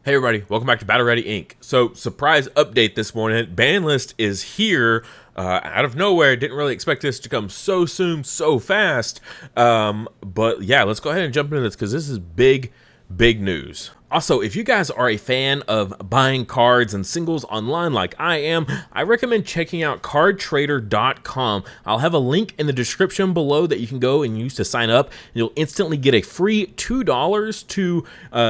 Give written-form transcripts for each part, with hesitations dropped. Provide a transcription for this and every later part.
Hey everybody, welcome back to Battle Ready Inc. So, surprise update this morning. Ban list is here out of nowhere. Didn't really expect this to come so soon, so fast. But yeah, let's go ahead and jump into this because this is big news. Also, if you guys are a fan of buying cards and singles online like I am, I recommend checking out cardtrader.com. I'll have a link in the description below that you can go and use to sign up. You'll instantly get a free $2 to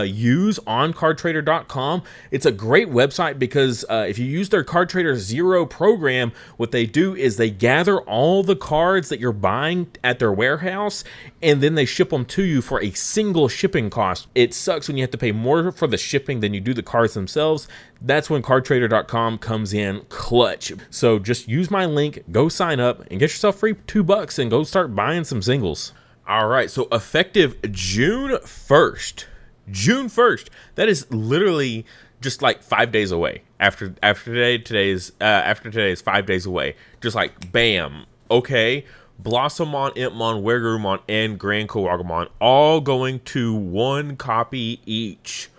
use on cardtrader.com. It's a great website because if you use their Card Trader Zero program, what they do is they gather all the cards that you're buying at their warehouse and then they ship them to you for a single shipping cost. It sucks when you have to pay more for the shipping than you do the cards themselves. That's when cardtrader.com comes in clutch. So just use my link, go sign up and get yourself free $2 and go start buying some singles. All right, so effective June 1st. June 1st. That is literally just like 5 days away. After today is 5 days away. Just like bam. Okay. Blossomon, Impmon, Wergurumon, and Grand Kawagumon all going to one copy each.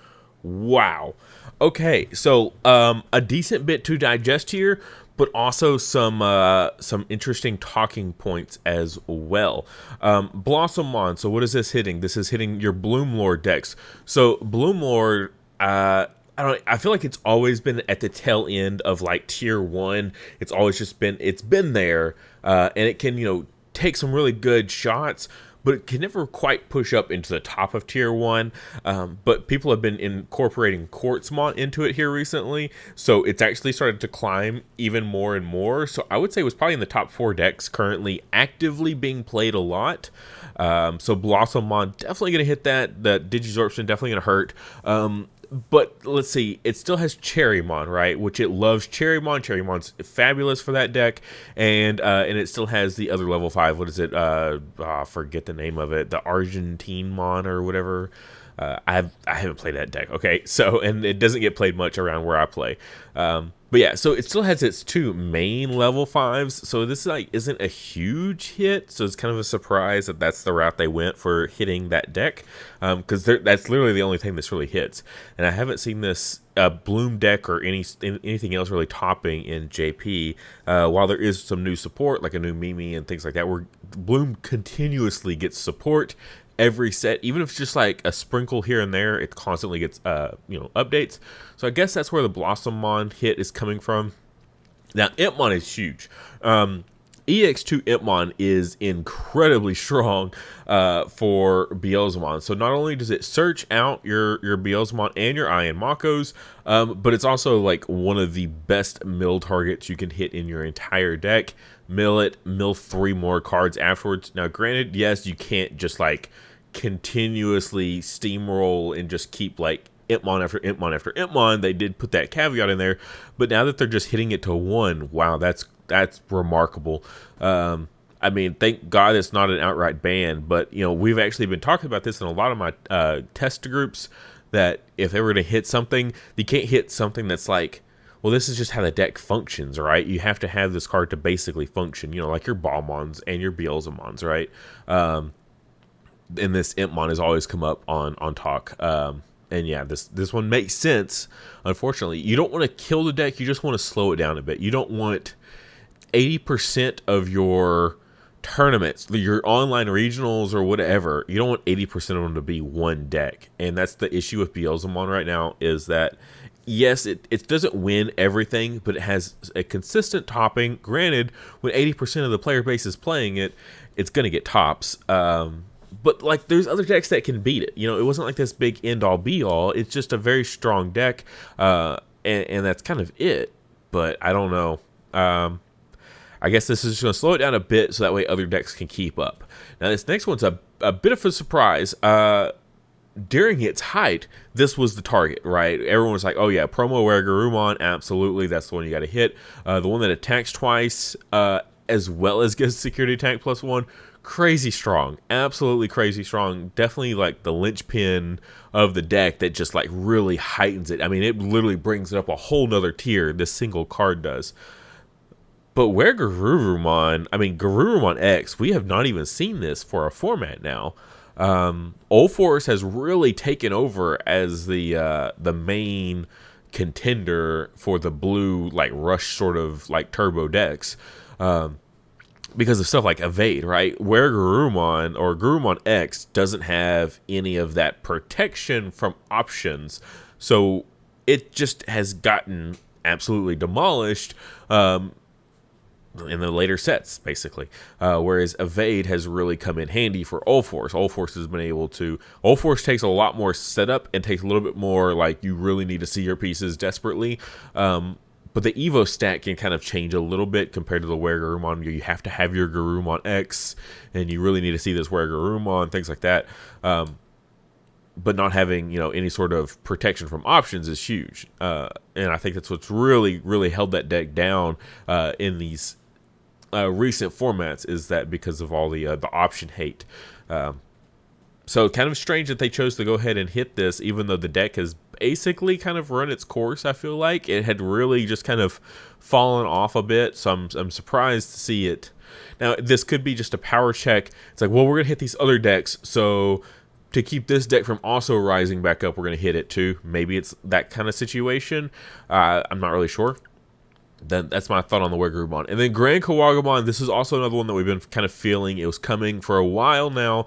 Wow. Okay, so a decent bit to digest here, but also some interesting talking points as well. Blossomon, so what is this hitting? This is hitting your Bloomlord decks. So Bloomlord, I feel like it's always been at the tail end of like tier 1. It's always just been there, and it can, take some really good shots, but it can never quite push up into the top of tier 1. But people have been incorporating Quartzmon into it here recently, so it's actually started to climb even more and more. So I would say it was probably in the top 4 decks currently actively being played a lot. So Blossomon definitely going to hit that. The Digizorption definitely going to hurt. But let's see, it still has Cherrymon, right? Which it loves Cherrymon. Cherrymon's fabulous for that deck. And it still has the other level 5. What is it? Forget the name of it. The Argentine Mon or whatever. I haven't played that deck. Okay, so, and it doesn't get played much around where I play. But yeah, so it still has its 2 main level 5s. So this isn't a huge hit. So it's kind of a surprise that that's the route they went for hitting that deck. Because that's literally the only thing this really hits. And I haven't seen this Bloom deck or anything else really topping in JP. While there is some new support, like a new Mimi and things like that, where Bloom continuously gets support every set, even if it's just like a sprinkle here and there, it constantly gets updates. So I guess that's where the Blossomon hit is coming from. Now Impmon is huge. EX2 Impmon is incredibly strong for Beelzemon. So not only does it search out your Beelzemon and your Iron Makos, but it's also like one of the best mill targets you can hit in your entire deck. Mill it, mill 3 more cards afterwards. Now granted, yes, you can't just like continuously steamroll and just keep like Impmon after Impmon after Impmon. They did put that caveat in there, but now that they're just hitting it to 1, wow, that's remarkable. I mean, thank God it's not an outright ban, but we've actually been talking about this in a lot of my test groups, that if they were to hit something, you can't hit something that's like, well, this is just how the deck functions, right? You have to have this card to basically function, like your Balmons and your Beelzemons, right? And this Impmon has always come up on talk. And yeah, this one makes sense. Unfortunately, you don't want to kill the deck. You just want to slow it down a bit. You don't want 80% of your tournaments, your online regionals or whatever, you don't want 80% of them to be one deck. And that's the issue with Beelzemon right now, is that yes, it doesn't win everything, but it has a consistent topping. Granted, when 80% of the player base is playing it, it's going to get tops. But like, there's other decks that can beat it. It wasn't like this big end-all be-all. It's just a very strong deck, and that's kind of it. But I don't know. I guess this is just going to slow it down a bit so that way other decks can keep up. Now, this next one's a bit of a surprise. During its height, this was the target, right? Everyone was like, oh yeah, promo Wergurumon, absolutely, that's the one you got to hit. The one that attacks twice, as well as gets security attack +1, crazy strong, absolutely crazy strong. Definitely like the linchpin of the deck that just like really heightens it. I mean, it literally brings it up a whole nother tier, this single card does. But Garurumon, Garurumon X, we have not even seen this for a format now. Old Force has really taken over as the main contender for the blue like rush sort of like turbo decks. Because of stuff like evade, right? Where Garurumon or Garurumon X doesn't have any of that protection from options, so it just has gotten absolutely demolished in the later sets, basically. Whereas evade has really come in handy for All Force. All Force has been able to. All Force takes a lot more setup and takes a little bit more like you really need to see your pieces desperately. But the Evo stat can kind of change a little bit compared to the Were Garurumon. You have to have your Garurumon X, and you really need to see this Were Garurumon, things like that. But not having any sort of protection from options is huge, and I think that's what's really held that deck down in these recent formats, is that because of all the option hate. So kind of strange that they chose to go ahead and hit this, even though the deck has basically kind of run its course. I feel like it had really just kind of fallen off a bit, so I'm surprised to see it. Now, this could be just a power check. It's like, well, we're going to hit these other decks, so to keep this deck from also rising back up, we're going to hit it too. Maybe it's that kind of situation. I'm not really sure. That's my thought on the Were Garurumon. And then Grand Kawagamon, this is also another one that we've been kind of feeling it was coming for a while now.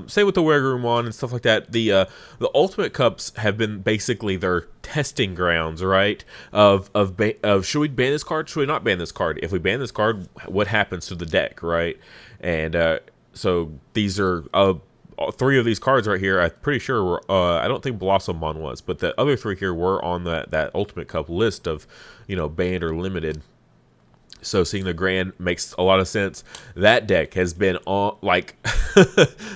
Same with the Were Garurumon and stuff like that. The Ultimate Cups have been basically their testing grounds, right? Of should we ban this card? Should we not ban this card? If we ban this card, what happens to the deck, right? And so these are three of these cards right here. I'm pretty sure were. I don't think Blossomon was, but the other three here were on that Ultimate Cup list of banned or limited. So seeing the Grand makes a lot of sense. That deck has been on like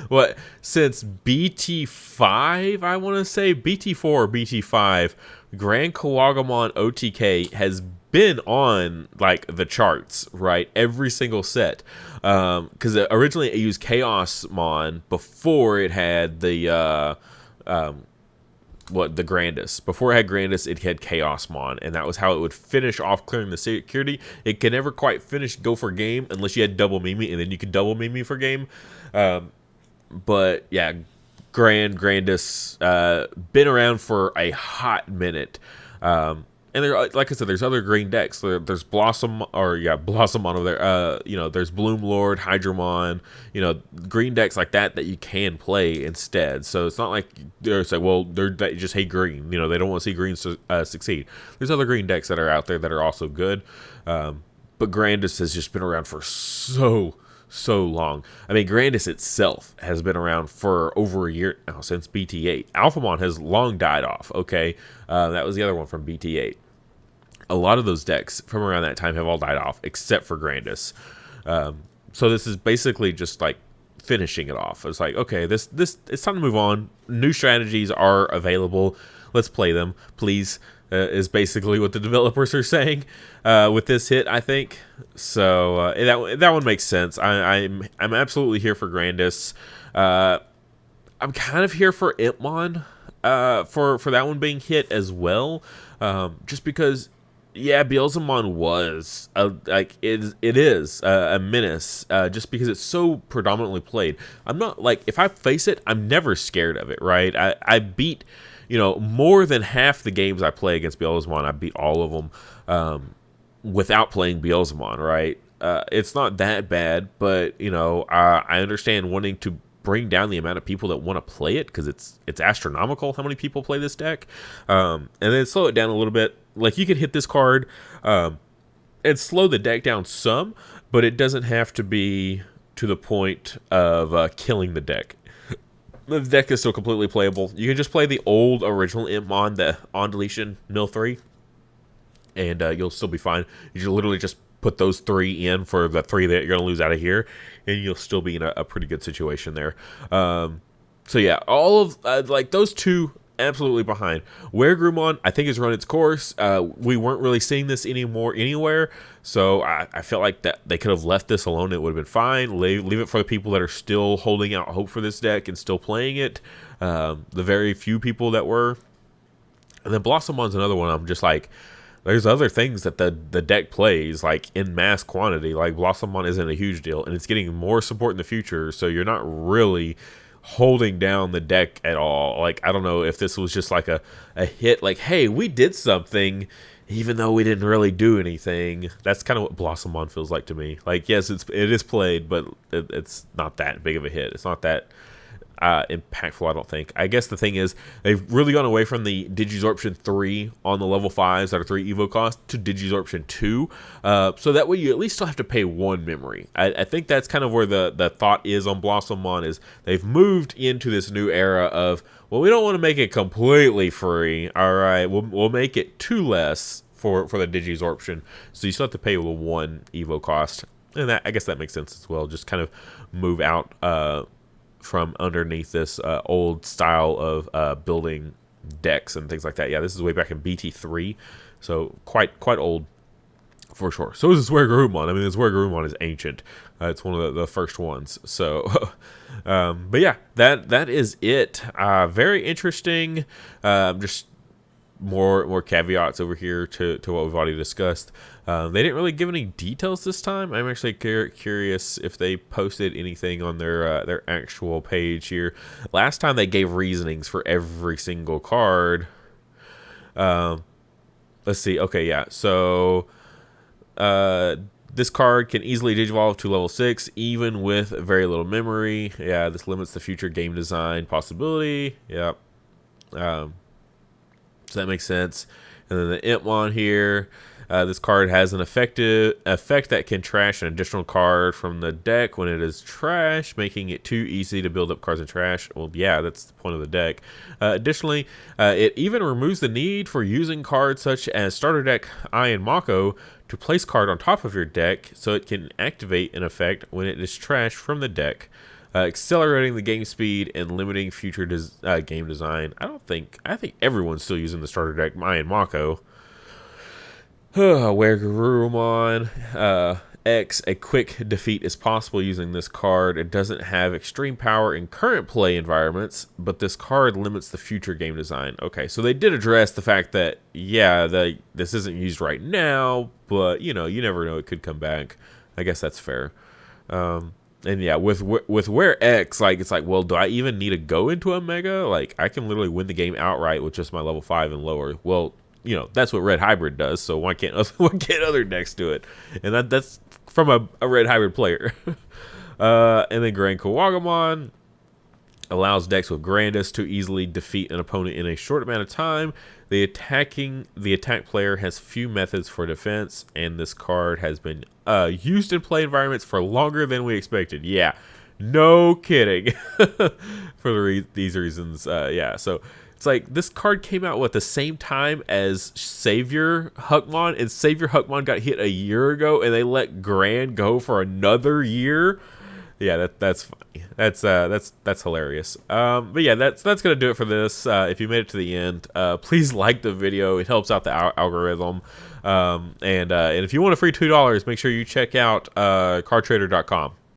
what since BT5, I want to say BT4 or BT5. Grand Kawagamon OTK has been on like the charts, right? Every single set, because originally it used Chaosmon before it had the the Grandis. Before it had Grandis, it had Chaosmon, and that was how it would finish off clearing the security. It could never quite finish go for game unless you had double Mimi, and then you could double Mimi for game. But yeah, Grandis been around for a hot minute. And there, like I said, there's other green decks. There's Blossomon over there. There's Bloom Lord, Hydramon. Green decks like that you can play instead. So it's not like they're saying, well, they just hate green. They don't want to see green succeed. There's other green decks that are out there that are also good. But Grandis has just been around for so long. I mean, Grandis itself has been around for over a year now, since BT8. Alphamon has long died off. Okay, that was the other one from BT8. A lot of those decks from around that time have all died off, except for Grandis. So this is basically just like finishing it off. It's like, okay, this it's time to move on. New strategies are available. Let's play them, please. Is basically what the developers are saying with this hit, I think. So that one makes sense. I'm absolutely here for Grandis. I'm kind of here for Impmon for that one being hit as well, just because. Yeah, Beelzemon was it is a menace, just because it's so predominantly played. I'm not like, if I face it, I'm never scared of it, right? I beat more than half the games I play against Beelzemon. I beat all of them without playing Beelzemon, right? It's not that bad, but I understand wanting to bring down the amount of people that want to play it, because it's astronomical how many people play this deck, and then slow it down a little bit. Like, you could hit this card and slow the deck down some, but it doesn't have to be to the point of killing the deck. The deck is still completely playable. You can just play the old original Impmon, the on deletion mill 3, and you'll still be fine. You should literally just put those 3 in for the 3 that you're going to lose out of here, and you'll still be in a pretty good situation there. So yeah, all of like those two, absolutely behind. Were Garurumon, I think, has run its course. We weren't really seeing this anymore anywhere, so I felt like that they could have left this alone. It would have been fine. Leave it for the people that are still holding out hope for this deck and still playing it. The very few people that were. And then Blossomon's another one. I'm just like, there's other things that the deck plays like in mass quantity. Like, Blossomon isn't a huge deal, and it's getting more support in the future, so you're not really holding down the deck at all. Like, I don't know if this was just like a hit, like, hey, we did something even though we didn't really do anything. That's kind of what Blossomon feels like to me. Like, yes, it is played, but it's not that big of a hit. It's not that impactful, I don't think. I guess the thing is, they've really gone away from the Digisorption 3 on the level 5s that are 3 Evo cost to Digisorption 2, so that way you at least still have to pay 1 memory. I think that's kind of where the thought is on Blossomon, is they've moved into this new era of, well, we don't want to make it completely free. All right, we'll make it 2 less for the Digisorption, so you still have to pay the 1 Evo cost, and that, I guess that makes sense as well. Just kind of move out from underneath this old style of building decks and things like that. Yeah, this is way back in BT3, so quite old for sure. So is this Garurumon. I mean, this Garurumon is ancient. It's one of the first ones. So, but yeah, that is it. Very interesting. Just more caveats over here to what we've already discussed. They didn't really give any details this time. I'm actually curious if they posted anything on their actual page here. Last time they gave reasonings for every single card. Let's see. Okay, yeah. So this card can easily digivolve to level 6, even with very little memory. Yeah, this limits the future game design possibility. Yep. So that makes sense. And then the Impmon here. This card has an effect that can trash an additional card from the deck when it is trash, making it too easy to build up cards in trash. Well, yeah, that's the point of the deck. Additionally, it even removes the need for using cards such as Starter Deck Iron Mako to place card on top of your deck, so it can activate an effect when it is trashed from the deck, accelerating the game speed and limiting future game design. I think everyone's still using the Starter Deck Iron Mako. Where Garurumon X, a quick defeat is possible using this card. It doesn't have extreme power in current play environments, but this card limits the future game design. Okay, so they did address the fact that, yeah, this isn't used right now, but, you know, you never know, it could come back. I guess that's fair. And yeah, with Where X, like, it's like, well, do I even need to go into a Mega? Like, I can literally win the game outright with just my level 5 and lower. Well, you know, that's what Red Hybrid does, so why can't other decks do it? And that's from a Red Hybrid player. And then Grand Kawagamon allows decks with Grandis to easily defeat an opponent in a short amount of time. The attack player has few methods for defense, and this card has been used in play environments for longer than we expected. Yeah, no kidding. For these reasons, yeah, so it's like this card came out at the same time as Savior Huckmon, and Savior Huckmon got hit a year ago, and they let Grand go for another year. Yeah, that's funny. That's hilarious. But yeah, that's gonna do it for this. If you made it to the end, please like the video. It helps out the algorithm. And if you want a free $2, make sure you check out cardtrader.com.